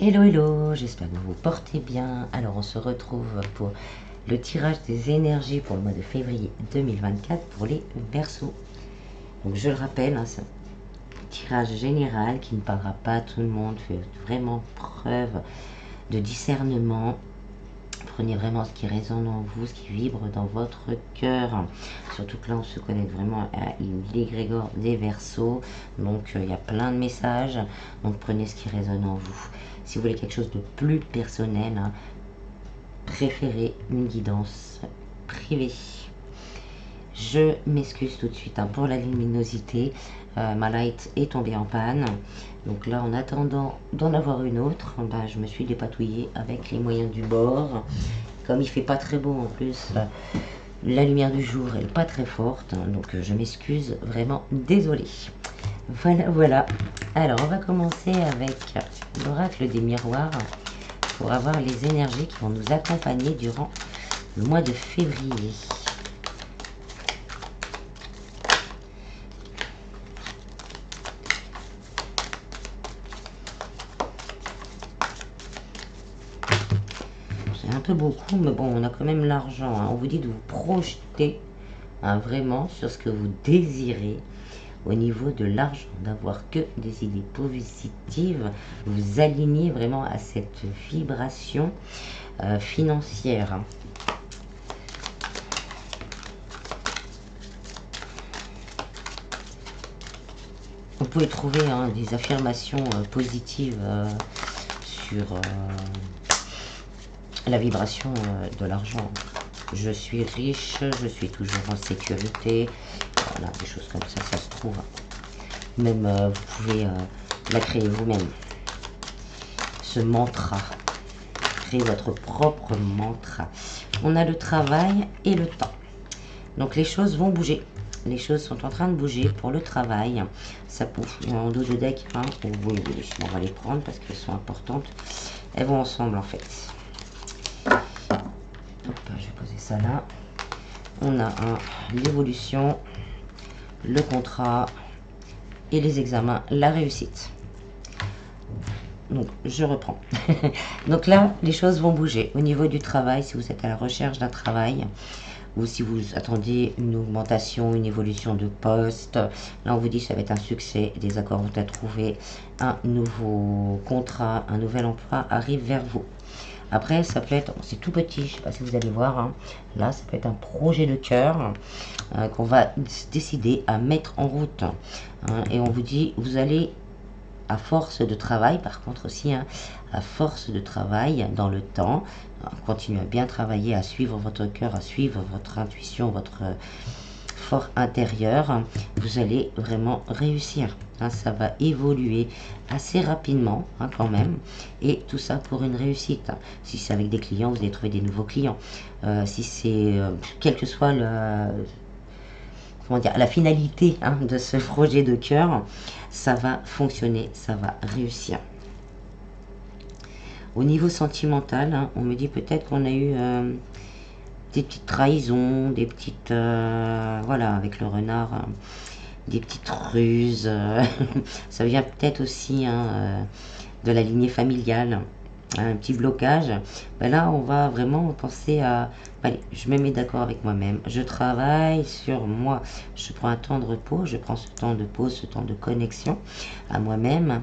Hello hello, j'espère que vous vous portez bien. Alors on se retrouve pour le tirage des énergies pour le mois de février 2024 pour les Verseaux. Donc je le rappelle, c'est un tirage général qui ne parlera pas à tout le monde, fait vraiment preuve de discernement. Prenez vraiment ce qui résonne en vous, ce qui vibre dans votre cœur. Surtout que là, on se connecte vraiment à l'égrégore des Verseaux. Donc, il y a plein de messages. Donc, prenez ce qui résonne en vous. Si vous voulez quelque chose de plus personnel, préférez une guidance privée. Je m'excuse tout de suite pour la luminosité. Ma light est tombée en panne. Donc là, en attendant d'en avoir une autre, je me suis dépatouillée avec les moyens du bord. Comme il fait pas très beau en plus, la lumière du jour elle est pas très forte. Donc je m'excuse, vraiment désolée. Voilà. Alors on va commencer avec l'oracle des miroirs pour avoir les énergies qui vont nous accompagner durant le mois de février. C'est un peu beaucoup, mais bon, on a quand même l'argent. On vous dit de vous projeter vraiment sur ce que vous désirez au niveau de l'argent, d'avoir que des idées positives, vous alignez vraiment à cette vibration financière. Vous pouvez trouver des affirmations positives sur la vibration de l'argent. Je suis riche, je suis toujours en sécurité. Voilà, des choses comme ça se trouve. Même vous pouvez la créer vous-même. Ce mantra. Créez votre propre mantra. On a le travail et le temps. Donc les choses vont bouger. Les choses sont en train de bouger pour le travail. Ça pousse en dos de deck. Oui, on va les prendre parce qu'elles sont importantes. Elles vont ensemble en fait. Hop, je vais poser ça là. On a l'évolution, le contrat et les examens, la réussite. Donc, je reprends. Donc là, les choses vont bouger. Au niveau du travail, si vous êtes à la recherche d'un travail, ou si vous attendez une augmentation, une évolution de poste, là on vous dit que ça va être un succès, des accords vont être trouvés, un nouveau contrat, un nouvel emploi arrive vers vous. Après, ça peut être, c'est tout petit, je ne sais pas si vous allez voir, là ça peut être un projet de cœur qu'on va décider à mettre en route. Et on vous dit, vous allez, à force de travail, par contre aussi, à force de travail dans le temps, continuez à bien travailler, à suivre votre cœur, à suivre votre intuition, votre fort intérieur, vous allez vraiment réussir. Ça va évoluer assez rapidement quand même, et tout ça pour une réussite. Si c'est avec des clients, vous allez trouver des nouveaux clients. Si c'est quel que soit la finalité de ce projet de cœur, ça va fonctionner, ça va réussir. Au niveau sentimental, on me dit peut-être qu'on a eu des petites trahisons, des petites... voilà, avec le renard, des petites ruses. Ça vient peut-être aussi de la lignée familiale, un petit blocage. Là, on va vraiment penser à... Allez, je me mets d'accord avec moi-même. Je travaille sur moi. Je prends un temps de repos. Je prends ce temps de pause, ce temps de connexion à moi-même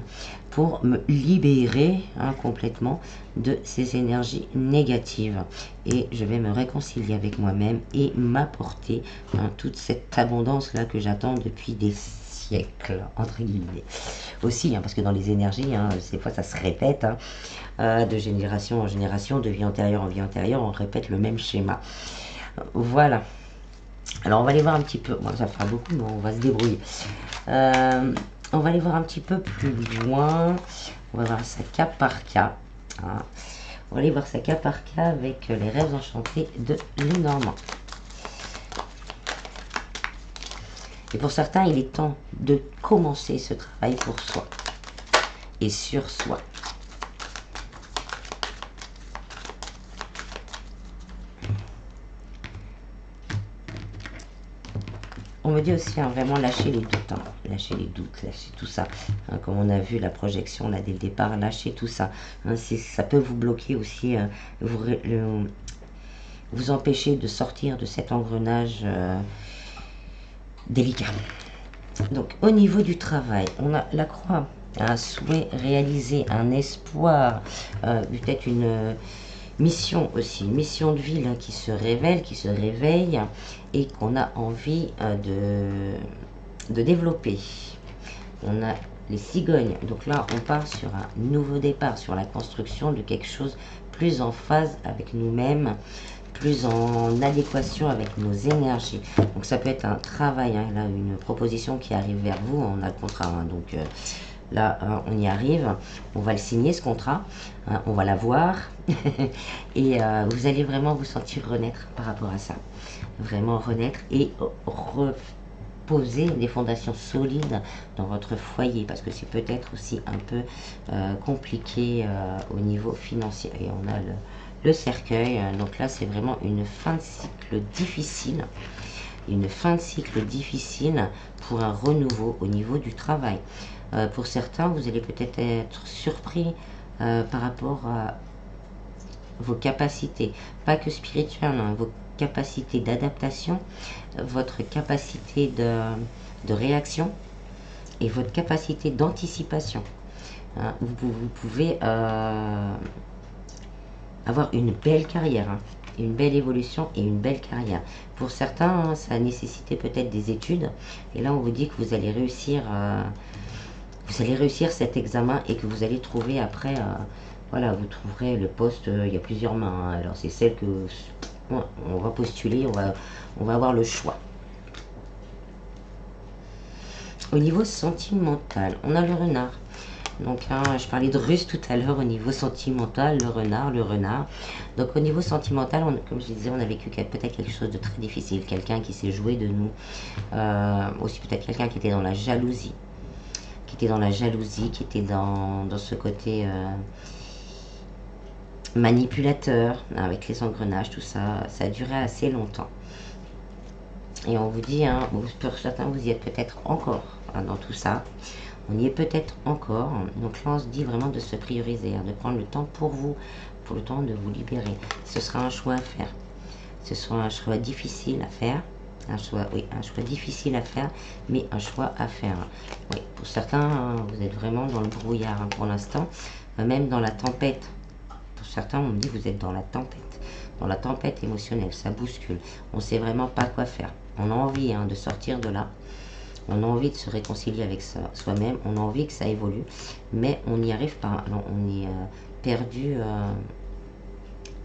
pour me libérer complètement de ces énergies négatives. Et je vais me réconcilier avec moi-même et m'apporter toute cette abondance-là que j'attends depuis des siècles, entre guillemets. Aussi, parce que dans les énergies, des fois ça se répète, de génération en génération, de vie antérieure en vie antérieure, on répète le même schéma. Voilà. Alors on va aller voir un petit peu, bon, ça fera beaucoup, mais on va se débrouiller. On va aller voir un petit peu plus loin. On va voir ça cas par cas. On va aller voir ça cas par cas avec les rêves enchantés de Lenormand. Et pour certains, il est temps de commencer ce travail pour soi et sur soi. On me dit aussi vraiment lâcher les doutes, lâcher les doutes, lâcher tout ça. Comme on a vu la projection là dès le départ, lâcher tout ça. Ça peut vous bloquer aussi, vous empêcher de sortir de cet engrenage délicat. Donc au niveau du travail, on a la croix, un souhait réalisé, un espoir, peut-être une mission aussi, une mission de vie là, qui se révèle, qui se réveille et qu'on a envie de développer. On a les cigognes, donc là on part sur un nouveau départ, sur la construction de quelque chose plus en phase avec nous-mêmes, plus en adéquation avec nos énergies. Donc ça peut être un travail, là une proposition qui arrive vers vous, on a le contrat, donc là on y arrive, on va le signer ce contrat, on va l'avoir et vous allez vraiment vous sentir renaître par rapport à ça, vraiment renaître et reposer des fondations solides dans votre foyer, parce que c'est peut-être aussi un peu compliqué au niveau financier. Et on a le cercueil, donc là c'est vraiment une fin de cycle difficile, une fin de cycle difficile pour un renouveau au niveau du travail. Pour certains, vous allez peut-être être surpris par rapport à vos capacités, pas que spirituelles, vos capacités d'adaptation, votre capacité de réaction et votre capacité d'anticipation. Vous pouvez avoir une belle carrière, une belle évolution et une belle carrière. Pour certains, ça a nécessité peut-être des études, et là on vous dit que vous allez réussir cet examen et que vous allez trouver après, voilà, vous trouverez le poste, il y a plusieurs mains, alors c'est celle que on va postuler, on va avoir le choix. Au niveau sentimental, on a le renard. Donc je parlais de Russe tout à l'heure au niveau sentimental, le renard. Donc au niveau sentimental, comme je disais, on a vécu peut-être quelque chose de très difficile, quelqu'un qui s'est joué de nous, aussi peut-être quelqu'un qui était dans la jalousie, qui était dans ce côté manipulateur, avec les engrenages, tout ça, ça a duré assez longtemps. Et on vous dit, pour certains, vous y êtes peut-être encore dans tout ça. On y est peut-être encore. Donc là, on se dit vraiment de se prioriser, de prendre le temps pour vous, pour le temps de vous libérer. Ce sera un choix à faire. Ce sera un choix difficile à faire. Un choix difficile à faire, mais un choix à faire. Oui, pour certains, vous êtes vraiment dans le brouillard pour l'instant, même dans la tempête. Pour certains, on me dit vous êtes dans la tempête émotionnelle, ça bouscule. On ne sait vraiment pas quoi faire. On a envie de sortir de là. On a envie de se réconcilier avec soi-même. On a envie que ça évolue, mais on n'y arrive pas. Alors, on est perdu.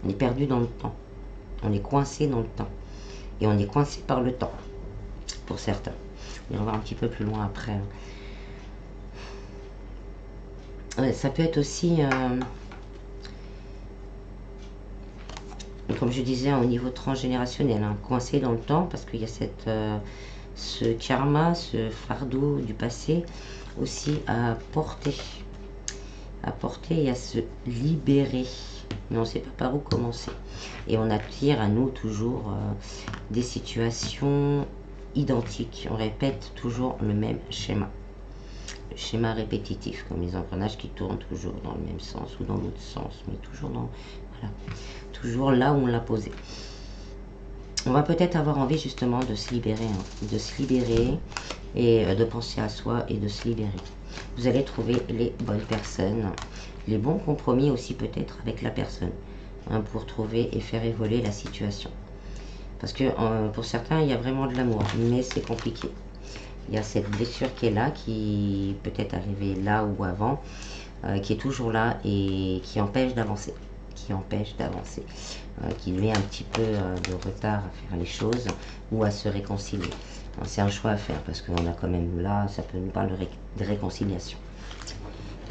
On est perdu dans le temps. On est coincé dans le temps. Et on est coincé par le temps, pour certains. On va voir un petit peu plus loin après. Ouais, ça peut être aussi, comme je disais, au niveau transgénérationnel, coincé dans le temps, parce qu'il y a ce karma, ce fardeau du passé aussi à porter et à se libérer. Mais on ne sait pas par où commencer. Et on attire à nous toujours des situations identiques. On répète toujours le même schéma. Le schéma répétitif, comme les engrenages qui tournent toujours dans le même sens ou dans l'autre sens, mais toujours toujours là où on l'a posé. On va peut-être avoir envie justement de se libérer, et de penser à soi et de se libérer. Vous allez trouver les bonnes personnes, les bons compromis aussi peut-être avec la personne, pour trouver et faire évoluer la situation. Parce que pour certains, il y a vraiment de l'amour, mais c'est compliqué. Il y a cette blessure qui est là, qui peut-être arrivée là ou avant, qui est toujours là et qui empêche d'avancer. Qui met un petit peu de retard à faire les choses ou à se réconcilier. C'est un choix à faire parce qu'on a quand même là, ça peut nous parler de réconciliation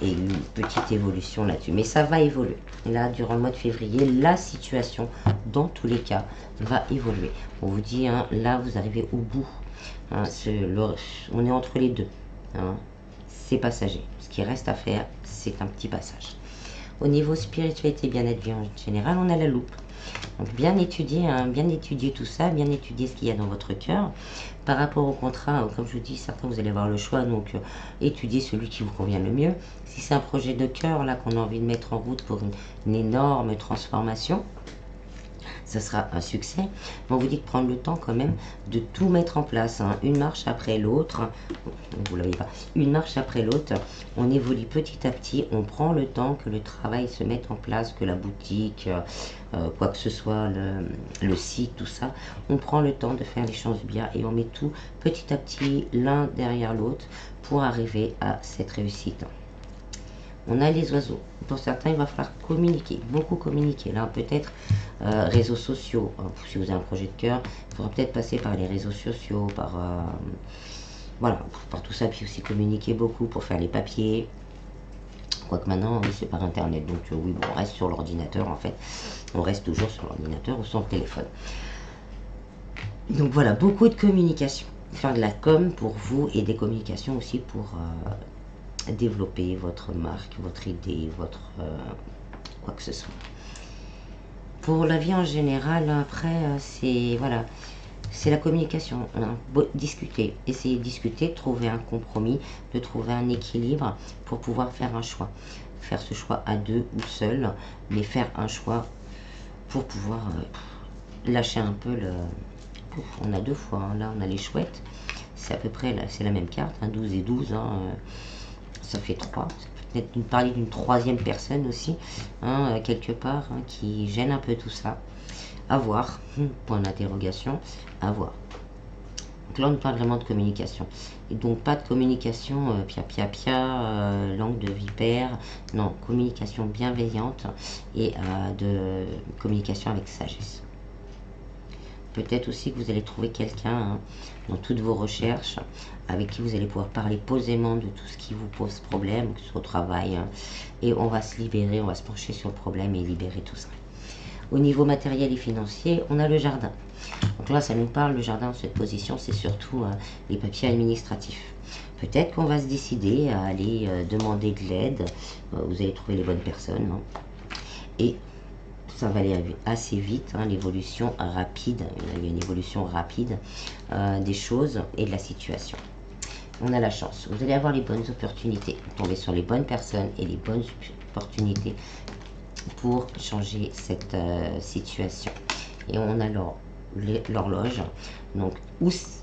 et une petite évolution là-dessus. Mais ça va évoluer. Là, durant le mois de février, la situation, dans tous les cas, va évoluer. On vous dit, là, vous arrivez au bout. On est entre les deux. C'est passager. Ce qui reste à faire, c'est un petit passage. Au niveau spiritualité, bien-être, vie en général, on a la loupe. Donc bien étudier, hein, bien étudier tout ça, bien étudier ce qu'il y a dans votre cœur. Par rapport au contrat, comme je vous dis, certains vous allez avoir le choix, donc étudiez celui qui vous convient le mieux. Si c'est un projet de cœur là qu'on a envie de mettre en route pour une énorme transformation, ça sera un succès. Mais on vous dit de prendre le temps quand même de tout mettre en place, hein, une marche après l'autre. Vous ne l'avez pas, une marche après l'autre. On évolue petit à petit, on prend le temps que le travail se mette en place, que la boutique, quoi que ce soit, le site, tout ça. On prend le temps de faire les choses bien et on met tout petit à petit l'un derrière l'autre pour arriver à cette réussite. On a les oiseaux. Pour certains, il va falloir communiquer, beaucoup communiquer. Là, peut-être réseaux sociaux. Si vous avez un projet de cœur, il faudra peut-être passer par les réseaux sociaux, voilà, par tout ça, puis aussi communiquer beaucoup pour faire les papiers. Quoique maintenant, oui, c'est par Internet. Donc oui, bon, on reste sur l'ordinateur, en fait. On reste toujours sur l'ordinateur ou sur le téléphone. Donc voilà, beaucoup de communication. Faire de la com pour vous et des communications aussi pour développer votre marque, votre idée, votre quoi que ce soit. Pour la vie en général, après, c'est voilà, c'est la communication. Hein. Discuter, essayer de discuter, trouver un compromis, de trouver un équilibre pour pouvoir faire un choix. Faire ce choix à deux ou seul, mais faire un choix pour pouvoir lâcher un peu le... On a deux fois, hein. Là on a les chouettes, c'est à peu près, c'est la même carte, hein, 12 et 12, hein, ça fait 3. Ça peut peut-être parler d'une troisième personne aussi, hein, quelque part, hein, qui gêne un peu tout ça. À voir, point d'interrogation, à voir. Donc là, on parle vraiment de communication. Et donc, pas de communication langue de vipère. Non, communication bienveillante et de communication avec sagesse. Peut-être aussi que vous allez trouver quelqu'un, hein, dans toutes vos recherches avec qui vous allez pouvoir parler posément de tout ce qui vous pose problème, que ce soit au travail, hein, et on va se libérer, on va se pencher sur le problème et libérer tout ça. Au niveau matériel et financier, on a le jardin. Donc là, ça nous parle, le jardin, cette position, c'est surtout les papiers administratifs. Peut-être qu'on va se décider à aller demander de l'aide. Vous allez trouver les bonnes personnes. Hein. Et ça va aller assez vite, hein, l'évolution rapide. Il y a une évolution rapide des choses et de la situation. On a la chance. Vous allez avoir les bonnes opportunités. Tomber sur les bonnes personnes et les bonnes opportunités pour changer cette situation. Et on a l'horloge. Donc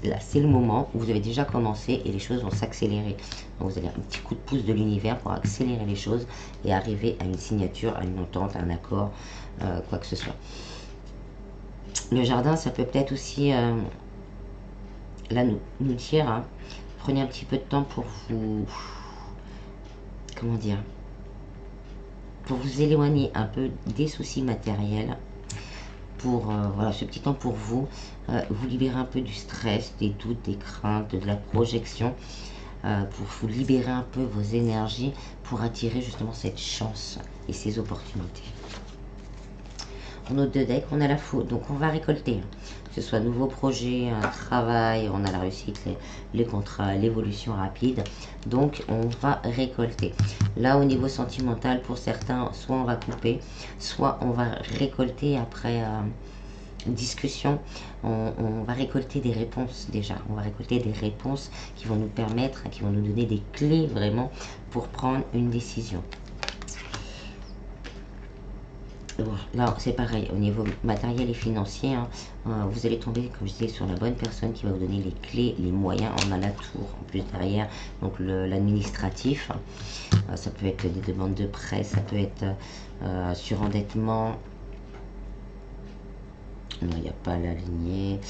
là, c'est le moment où vous avez déjà commencé et les choses vont s'accélérer. Donc vous avez un petit coup de pouce de l'univers pour accélérer les choses et arriver à une signature, à une entente, à un accord, quoi que ce soit. Le jardin, ça peut peut-être aussi là nous dire, hein, prenez un petit peu de temps pour vous, comment dire, pour vous éloigner un peu des soucis matériels, pour voilà, ce petit temps pour vous, vous libérer un peu du stress, des doutes, des craintes, de la projection, pour vous libérer un peu vos énergies, pour attirer justement cette chance et ces opportunités. En autre de deck, on a la faute, donc on va récolter, que ce soit nouveaux projets, un travail, on a la réussite, les contrats, l'évolution rapide, donc on va récolter. Là, au niveau sentimental, pour certains, soit on va couper, soit on va récolter après discussion, on va récolter des réponses déjà, on va récolter des réponses qui vont nous permettre, qui vont nous donner des clés vraiment pour prendre une décision. Là, c'est pareil, au niveau matériel et financier, hein, vous allez tomber, comme je disais, sur la bonne personne qui va vous donner les clés, les moyens. On a la tour en plus derrière, donc l'administratif. Ça peut être des demandes de prêt, ça peut être surendettement. Non, il n'y a pas la lignée,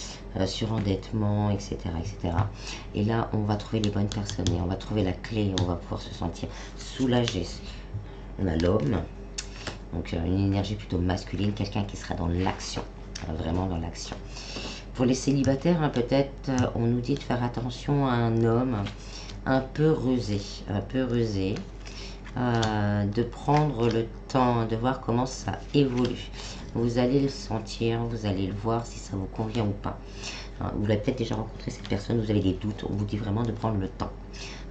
surendettement, etc., etc. Et là, on va trouver les bonnes personnes et on va trouver la clé et on va pouvoir se sentir soulagé. On a l'homme. Donc une énergie plutôt masculine, quelqu'un qui sera dans l'action, vraiment dans l'action. Pour les célibataires, hein, peut-être on nous dit de faire attention à un homme un peu rusé, de prendre le temps, de voir comment ça évolue. Vous allez le sentir, vous allez le voir si ça vous convient ou pas. Vous l'avez peut-être déjà rencontré cette personne, vous avez des doutes, on vous dit vraiment de prendre le temps.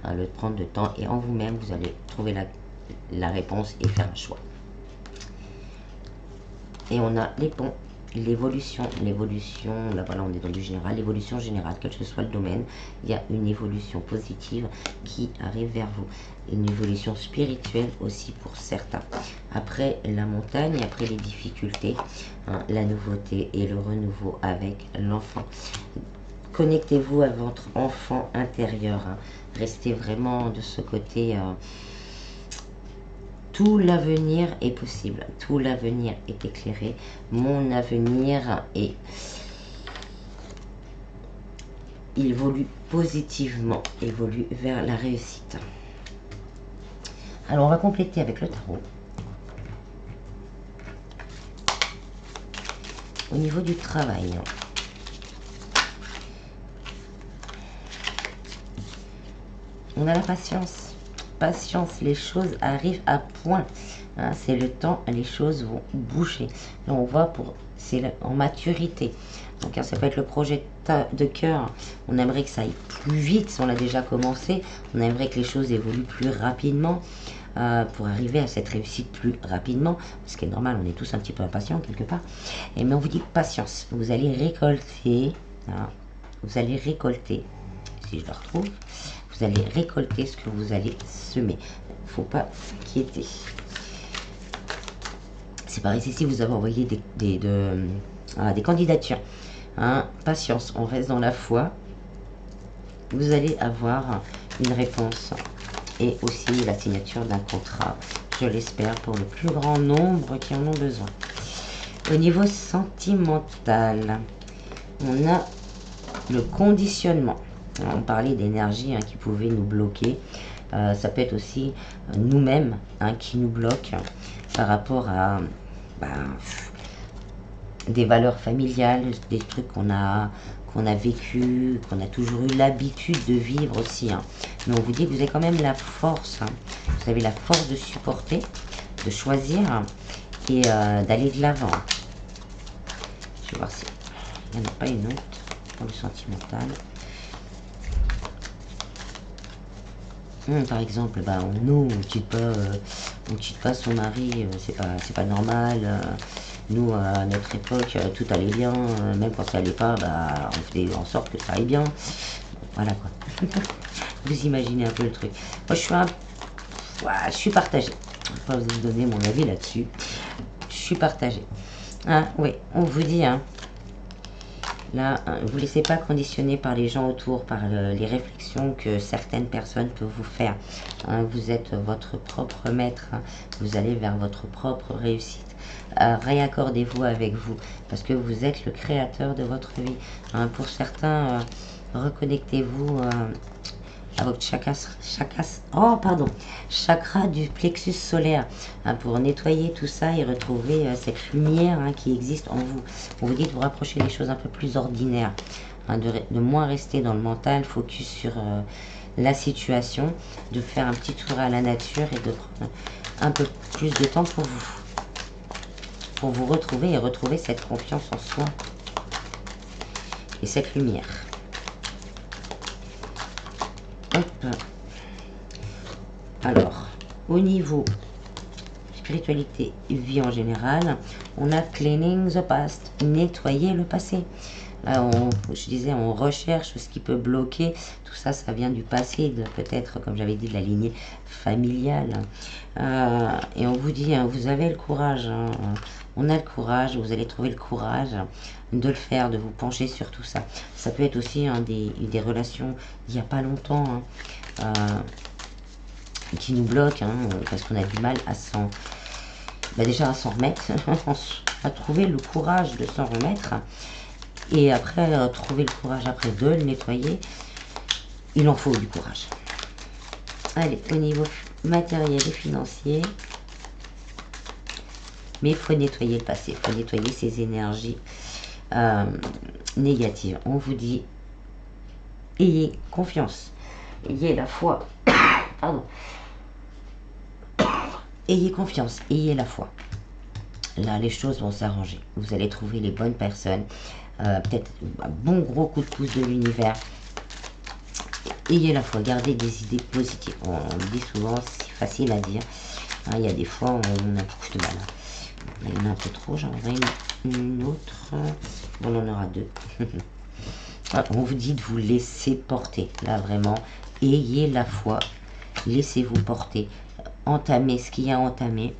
De prendre le temps et en vous-même, vous allez trouver la réponse et faire un choix. Et on a les ponts, l'évolution, là voilà, on est dans du général, l'évolution générale, quel que soit le domaine, il y a une évolution positive qui arrive vers vous. Une évolution spirituelle aussi pour certains. Après la montagne, après les difficultés, hein, la nouveauté et le renouveau avec l'enfant. Connectez-vous à votre enfant intérieur, hein. Restez vraiment de ce côté... tout l'avenir est possible, tout l'avenir est éclairé, mon avenir est... il évolue positivement, évolue vers la réussite. Alors on va compléter avec le tarot. Au niveau du travail, on a la patience. Patience, les choses arrivent à point. Hein, c'est le temps, les choses vont bouger. Là, on voit c'est en maturité. Donc, hein, ça peut être le projet de cœur. On aimerait que ça aille plus vite. Si on l'a déjà commencé, on aimerait que les choses évoluent plus rapidement pour arriver à cette réussite plus rapidement. Ce qui est normal, on est tous un petit peu impatients quelque part. Mais on vous dit patience. Vous allez récolter. Hein, vous allez récolter, si je le retrouve. Vous allez récolter ce que vous allez semer. Il ne faut pas s'inquiéter. C'est pareil, si vous avez envoyé des candidatures. Hein, patience, on reste dans la foi. Vous allez avoir une réponse et aussi la signature d'un contrat. Je l'espère pour le plus grand nombre qui en ont besoin. Au niveau sentimental, on a le conditionnement. On parlait d'énergie hein, qui pouvait nous bloquer. Ça peut être aussi nous-mêmes hein, qui nous bloquent par rapport à des valeurs familiales, des trucs qu'on a vécu, qu'on a toujours eu l'habitude de vivre aussi. Hein. Mais on vous dit que vous avez quand même la force. Hein. Vous avez la force de supporter, de choisir et d'aller de l'avant. Je vais voir si il n'y en a pas une autre pour le sentimental. Par exemple, nous, on quitte pas son mari, c'est pas normal. Nous, à notre époque, tout allait bien, même quand ça allait pas, on faisait en sorte que ça aille bien. Voilà quoi. Vous imaginez un peu le truc. Moi, je suis partagée. Je ne vais pas vous donner mon avis là-dessus. Je suis partagée. Hein, oui, on vous dit, hein. Là, vous ne laissez pas conditionner par les gens autour, par les réflexions que certaines personnes peuvent vous faire. Hein, vous êtes votre propre maître, hein, vous allez vers votre propre réussite. Réaccordez-vous avec vous, parce que vous êtes le créateur de votre vie. Hein, pour certains, reconnectez-vous à votre chakra du plexus solaire, hein, pour nettoyer tout ça et retrouver cette lumière hein, qui existe en vous. On vous dit de vous rapprocher des choses un peu plus ordinaires, hein, de moins rester dans le mental, focus sur la situation, de faire un petit tour à la nature et de prendre un peu plus de temps pour vous retrouver et retrouver cette confiance en soi et cette lumière. Hop. Alors, au niveau spiritualité, vie en général, on a cleaning the past, nettoyer le passé. Là, je disais, on recherche ce qui peut bloquer. Tout ça, ça vient du passé, peut-être, comme j'avais dit, de la lignée familiale. Et on vous dit, hein, vous avez le courage. Hein, on a le courage, vous allez trouver le courage de le faire, de vous pencher sur tout ça. Ça peut être aussi hein, des relations il n'y a pas longtemps hein, qui nous bloquent, hein, parce qu'on a du mal à déjà à s'en remettre, à trouver le courage de s'en remettre. Et après, trouver le courage après de le nettoyer, il en faut du courage. Allez, au niveau matériel et financier, mais il faut nettoyer le passé, il faut nettoyer ces énergies négatives. On vous dit, ayez confiance, ayez la foi, pardon, ayez confiance, ayez la foi. Là, les choses vont s'arranger. Vous allez trouver les bonnes personnes. Peut-être un bon gros coup de pouce de l'univers. Ayez la foi, gardez des idées positives. On le dit souvent, c'est facile à dire. Hein, il y a des fois, on a beaucoup de mal. Il y en a un peu trop, j'en aurai une autre. Bon, on en aura deux. On vous dit de vous laisser porter. Là, vraiment, ayez la foi. Laissez-vous porter. Entamez ce qu'il y a à entamer.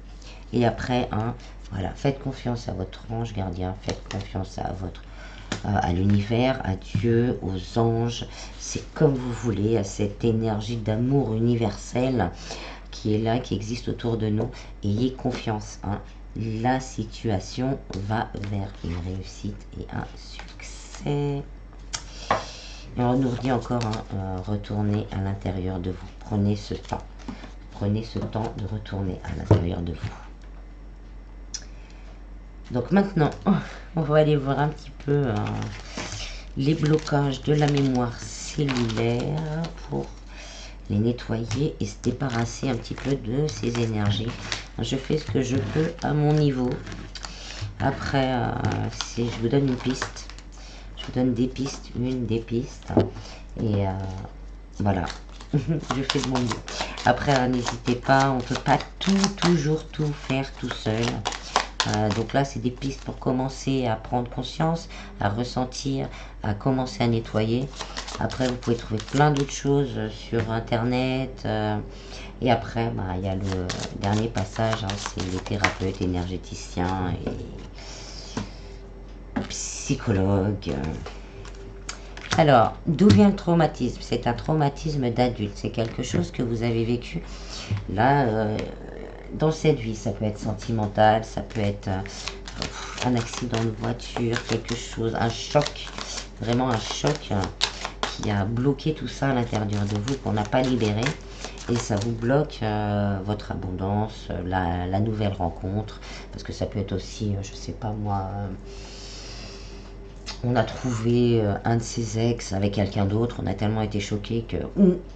Et après, hein, voilà, faites confiance à votre ange gardien. Faites confiance à l'univers, à Dieu, aux anges. C'est comme vous voulez, à cette énergie d'amour universel qui est là, qui existe autour de nous. Ayez confiance. Hein. La situation va vers une réussite et un succès. Et on nous dit encore, hein, retournez à l'intérieur de vous. Prenez ce temps. Prenez ce temps de retourner à l'intérieur de vous. Donc maintenant, on va aller voir un petit peu les blocages de la mémoire cellulaire pour les nettoyer et se débarrasser un petit peu de ces énergies. Je fais ce que je peux à mon niveau. Après, je vous donne une piste. Je vous donne des pistes, des pistes. Et voilà, je fais de mon mieux. Après, n'hésitez pas, on ne peut pas toujours tout faire tout seul. Donc là, c'est des pistes pour commencer à prendre conscience, à ressentir, à commencer à nettoyer. Après, vous pouvez trouver plein d'autres choses sur Internet. Et après, il y a le dernier passage, hein, c'est les thérapeutes, énergéticiens et psychologues. Alors, d'où vient le traumatisme? C'est un traumatisme d'adulte. C'est quelque chose que vous avez vécu là, dans cette vie. Ça peut être sentimental, ça peut être un accident de voiture, quelque chose, un choc, vraiment un choc qui a bloqué tout ça à l'intérieur de vous, qu'on n'a pas libéré. Et ça vous bloque votre abondance, la nouvelle rencontre. Parce que ça peut être aussi, je sais pas moi... on a trouvé un de ses ex avec quelqu'un d'autre, on a tellement été choqué que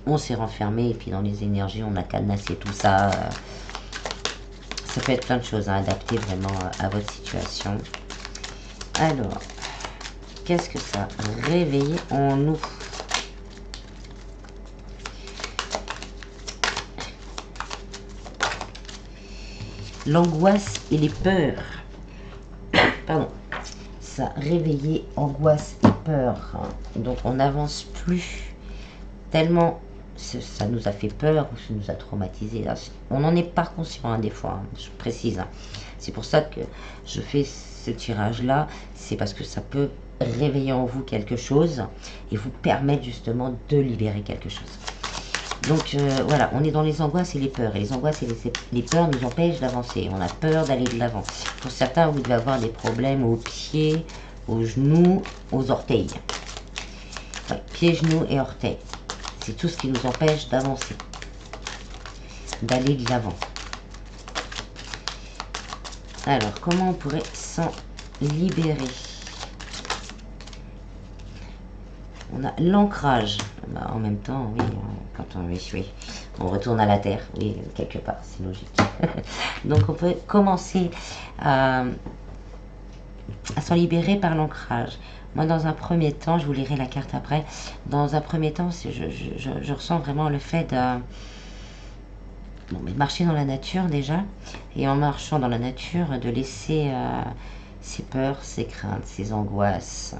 on s'est renfermé et puis dans les énergies on a cadenassé tout ça. Ça peut être plein de choses à adapter vraiment à votre situation. Alors, qu'est-ce que ça a réveillé en nous? L'angoisse et les peurs. Pardon. Ça a réveillé angoisse et peur. Donc on n'avance plus tellement ça nous a fait peur ou ça nous a traumatisé. On n'en est pas conscient des fois, je précise. C'est pour ça que je fais ce tirage là. C'est parce que ça peut réveiller en vous quelque chose et vous permettre justement de libérer quelque chose. Donc voilà, on est dans les angoisses et les peurs. Et les angoisses et les peurs nous empêchent d'avancer. On a peur d'aller de l'avant. Pour certains, vous devez avoir des problèmes aux pieds, aux genoux, aux orteils. Ouais, pieds, genoux et orteils. C'est tout ce qui nous empêche d'avancer. D'aller de l'avant. Alors, comment on pourrait s'en libérer? On a l'ancrage. En même temps, oui, quand on retourne à la terre, oui, quelque part, c'est logique. Donc on peut commencer à s'en libérer par l'ancrage. Moi, dans un premier temps, je vous lirai la carte après. Dans un premier temps, je ressens vraiment le fait de marcher dans la nature déjà. Et en marchant dans la nature, de laisser ses peurs, ses craintes, ses angoisses,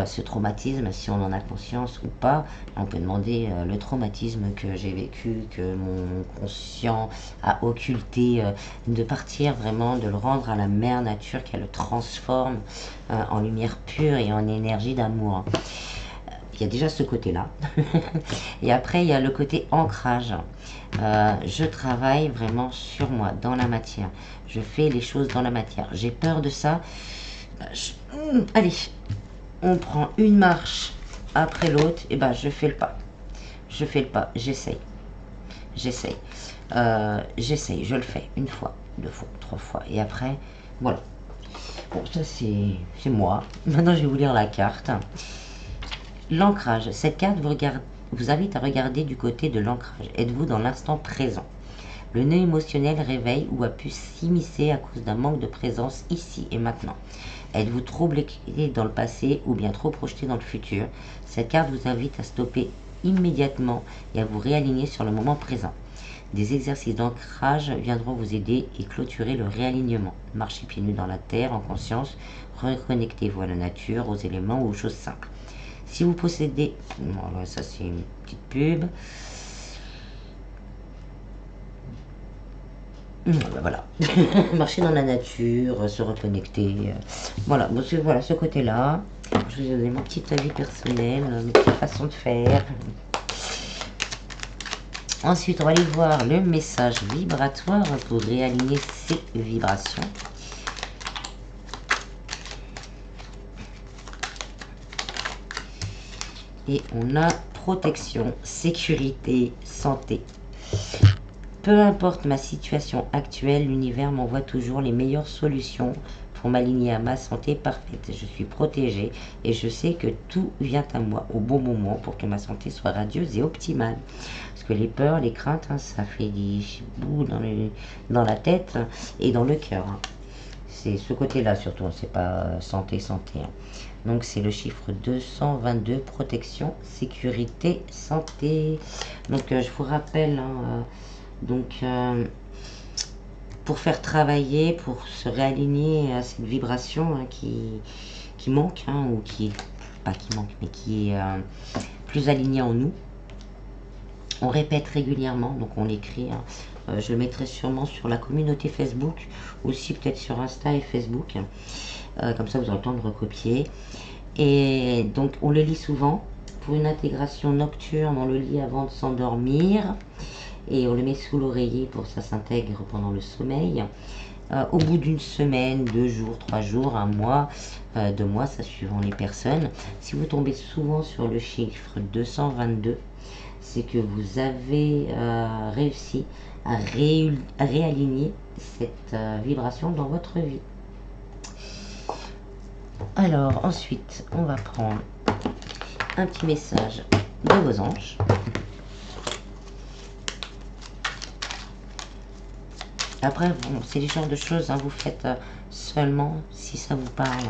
ce traumatisme, si on en a conscience ou pas. On peut demander le traumatisme que j'ai vécu, que mon conscient a occulté, de partir vraiment, de le rendre à la mère nature, qu'elle le transforme en lumière pure et en énergie d'amour. Il y a déjà ce côté-là. Et après, il y a le côté ancrage. Je travaille vraiment sur moi, dans la matière. Je fais les choses dans la matière. J'ai peur de ça. Allez, on prend une marche après l'autre. Et je fais le pas. Je fais le pas. J'essaye. J'essaye. J'essaye. Je le fais. Une fois, deux fois, trois fois. Et après, voilà. Bon, ça c'est moi. Maintenant, je vais vous lire la carte. L'ancrage. Cette carte vous invite à regarder du côté de l'ancrage. Êtes-vous dans l'instant présent? Le nœud émotionnel réveille ou a pu s'immiscer à cause d'un manque de présence ici et maintenant. Êtes-vous trop bloqué dans le passé ou bien trop projeté dans le futur? Cette carte vous invite à stopper immédiatement et à vous réaligner sur le moment présent. Des exercices d'ancrage viendront vous aider et clôturer le réalignement. Marchez pieds nus dans la terre, en conscience, reconnectez-vous à la nature, aux éléments ou aux choses simples. Si vous possédez... Bon, ça c'est une petite pub. Voilà, marcher dans la nature, se reconnecter, voilà, donc voilà ce côté-là. Je vous ai donné mon petit avis personnel, mes petites façons de faire. Ensuite, on va aller voir le message vibratoire pour réaligner ses vibrations. Et on a protection, sécurité, santé. Peu importe ma situation actuelle, l'univers m'envoie toujours les meilleures solutions pour m'aligner à ma santé parfaite. Je suis protégée et je sais que tout vient à moi au bon moment pour que ma santé soit radieuse et optimale. Parce que les peurs, les craintes, ça fait des bouts dans la tête et dans le cœur. C'est ce côté-là surtout, c'est pas santé. Donc c'est le chiffre 222, protection, sécurité, santé. Donc je vous rappelle... Donc, pour faire travailler, pour se réaligner à cette vibration qui manque, ou qui, pas qui manque, mais qui est plus alignée en nous, on répète régulièrement, donc on l'écrit. Je le mettrai sûrement sur la communauté Facebook, aussi peut-être sur Insta et Facebook. Comme ça, vous aurez le temps de recopier. Et donc, on le lit souvent pour une intégration nocturne, on le lit avant de s'endormir. Et on le met sous l'oreiller pour que ça s'intègre pendant le sommeil. Au bout d'une semaine, 2 jours, 3 jours, 1 mois, 2 mois, ça suivant les personnes. Si vous tombez souvent sur le chiffre 222, c'est que vous avez réussi à réaligner cette vibration dans votre vie. Alors ensuite, on va prendre un petit message de vos anges. Après, bon, c'est les genres de choses, vous faites seulement si ça vous parle.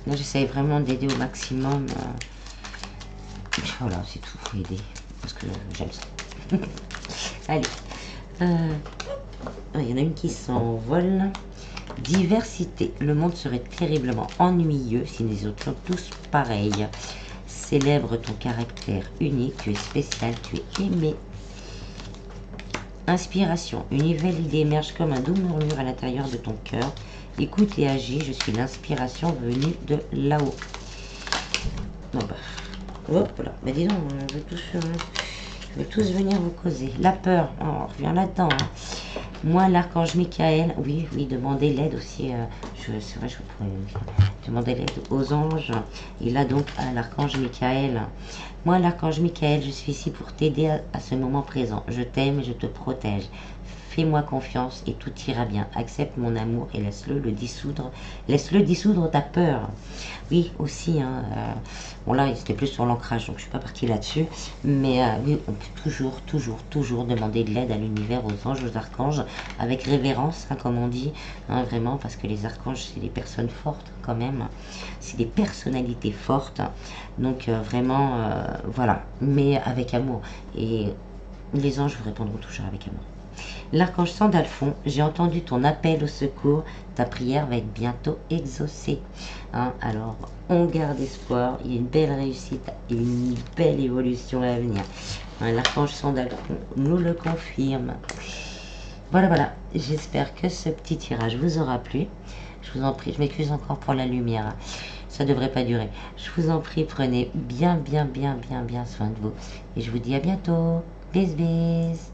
Là, j'essaye vraiment d'aider au maximum. Voilà, c'est tout, faut aider. Parce que j'aime ça. Allez. Il y en a une qui s'envole. Diversité. Le monde serait terriblement ennuyeux si les autres sont tous pareils. Célèbre ton caractère unique, tu es spécial, tu es aimé. Inspiration. Une nouvelle idée émerge comme un doux murmure à l'intérieur de ton cœur. Écoute et agis. Je suis l'inspiration venue de là-haut. Hop là. Bah dis donc, je vais tous venir vous causer. La peur. On revient là-dedans. Moi, l'archange Michael. Oui, demandez l'aide aussi. C'est vrai, je pourrais demander l'aide aux anges. Et là donc à l'archange Michael. Moi, l'archange Michael, je suis ici pour t'aider à ce moment présent. Je t'aime et je te protège. Fais-moi confiance et tout ira bien. Accepte mon amour et laisse-le dissoudre. Laisse-le dissoudre ta peur. Oui, aussi. Bon là, c'était plus sur l'ancrage, donc je suis pas partie là-dessus. Mais oui, on peut toujours demander de l'aide à l'univers, aux anges, aux archanges, avec révérence, comme on dit, vraiment, parce que les archanges, c'est des personnes fortes quand même. C'est des personnalités fortes. Donc vraiment, voilà, mais avec amour. Et les anges vous répondront toujours avec amour. L'archange Sandalphon, j'ai entendu ton appel au secours, ta prière va être bientôt exaucée. Alors, on garde espoir, il y a une belle réussite et une belle évolution à venir. L'archange Sandalphon nous le confirme. Voilà, j'espère que ce petit tirage vous aura plu. Je vous en prie, je m'excuse encore pour la lumière. Ça devrait pas durer. Je vous en prie, prenez bien soin de vous. Et je vous dis à bientôt. Bis.